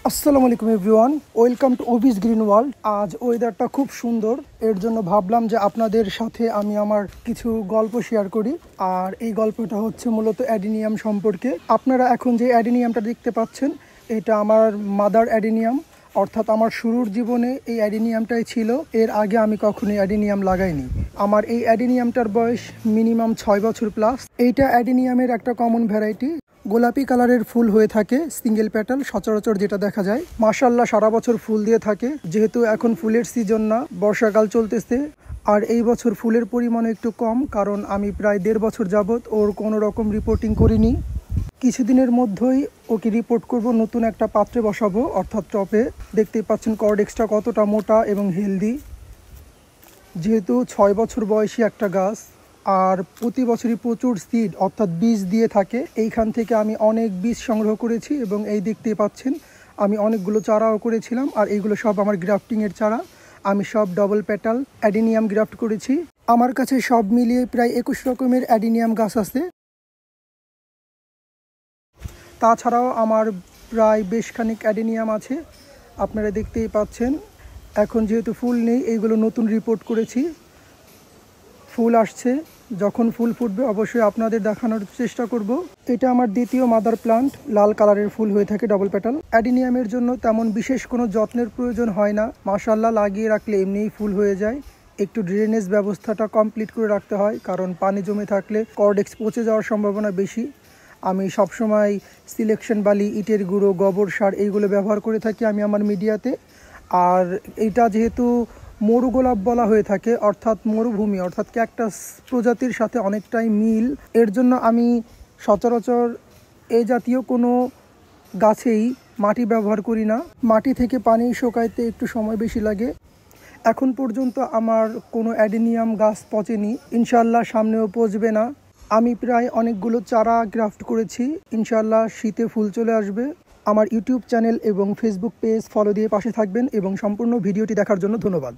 আসসালামু আলাইকুম everyone, welcome to ওবিস green world. আজ ওয়েদারটা খুব সুন্দর, এর জন্য ভাবলাম যে আপনাদের সাথে আমি আমার কিছু গল্প শেয়ার করি। আর এই গল্পটা হচ্ছে মূলত অ্যাডিনিয়াম সম্পর্কে। আপনারা এখন যে অ্যাডিনিয়ামটা দেখতে পাচ্ছেন, এটা আমার মাদার অ্যাডিনিয়াম, অর্থাৎ আমার শুরুর জীবনে এই অ্যাডিনিয়ামটাই ছিল। এর আগে আমি কখনোই অ্যাডিনিয়াম লাগাইনি। আমার এই অ্যাডিনিয়ামটার বয়স মিনিমাম 6 বছর প্লাস। এইটা অ্যাডিনিয়ামের একটা কমন ভ্যারাইটি, গোলাপি কালারের ফুল হয়ে থাকে, সিঙ্গেল প্যাটাল সচরাচর যেটা দেখা যায়। মাশাআল্লাহ সারা বছর ফুল দিয়ে থাকে। যেহেতু এখন ফুলের সিজন না, বর্ষাকাল চলতেছে, আর এই বছর ফুলের পরিমাণ একটু কম, কারণ আমি প্রায় 1.5 বছর যাবৎ ওর কোনো রকম রিপোর্টিং করিনি। কিছুদিনের মধ্যেই ওকে রিপোর্ট করব, নতুন একটা পাত্রে বসাবো, অর্থাৎ টপে। দেখতেই পাচ্ছেন কর্ডেক্সটা কতটা মোটা এবং হেলদি। যেহেতু 6 বছর বয়সী একটা গাছ, আর প্রতি বছরই প্রচুর সিড অর্থাৎ বীজ দিয়ে থাকে। এইখান থেকে আমি অনেক বীজ সংগ্রহ করেছি এবং এই দেখতেই পাচ্ছেন আমি অনেকগুলো চারাও করেছিলাম। আর এইগুলো সব আমার গ্রাফটিংয়ের চারা। আমি সব ডবল পেটাল অ্যাডিনিয়াম গ্রাফট করেছি। আমার কাছে সব মিলিয়ে প্রায় 21 রকমের অ্যাডিনিয়াম গাছ আছে। তাছাড়াও আমার প্রায় বেশ খানিক অ্যাডিনিয়াম আছে, আপনারা দেখতেই পাচ্ছেন। এখন যেহেতু ফুল নেই, এইগুলো নতুন রিপোর্ট করেছি। ফুল আসছে, যখন ফুল ফুটবে অবশ্যই আপনাদের দেখানোর চেষ্টা করব। এটা আমার দ্বিতীয় মাদার প্লান্ট, লাল কালারের ফুল হয়ে থাকে, ডবল পেটাল। অ্যাডিনিয়ামের জন্য তেমন বিশেষ কোনো যত্নের প্রয়োজন হয় না, মাশাআল্লাহ লাগিয়ে রাখলে এমনিই ফুল হয়ে যায়। একটু ড্রেনেজ ব্যবস্থাটা কমপ্লিট করে রাখতে হয়, কারণ পানি জমে থাকলে কর্ডেক্স পচে যাওয়ার সম্ভাবনা বেশি। আমি সবসময় সিলেকশন বালি, ইটের গুঁড়ো, গোবর সার এইগুলো ব্যবহার করে থাকি আমি আমার মিডিয়াতে। আর এটা যেহেতু মরু গোলাপ বলা হয়ে থাকে, অর্থাৎ মরুভূমি, অর্থাৎ ক্যাকটাস প্রজাতির সাথে অনেকটাই মিল, এর জন্য আমি সচরাচর এই জাতীয় কোনো গাছেই মাটি ব্যবহার করি না। মাটি থেকে পানি শুকাইতে একটু সময় বেশি লাগে। এখন পর্যন্ত আমার কোনো অ্যাডিনিয়াম গাছ পচেনি, ইনশাআল্লাহ সামনেও পচবে না। আমি প্রায় অনেকগুলো চারা গ্রাফট করেছি, ইনশাআল্লাহ শীতে ফুল চলে আসবে। আমার ইউটিউব চ্যানেল এবং ফেসবুক পেজ ফলো দিয়ে পাশে থাকবেন এবং সম্পূর্ণ ভিডিওটি দেখার জন্য ধন্যবাদ।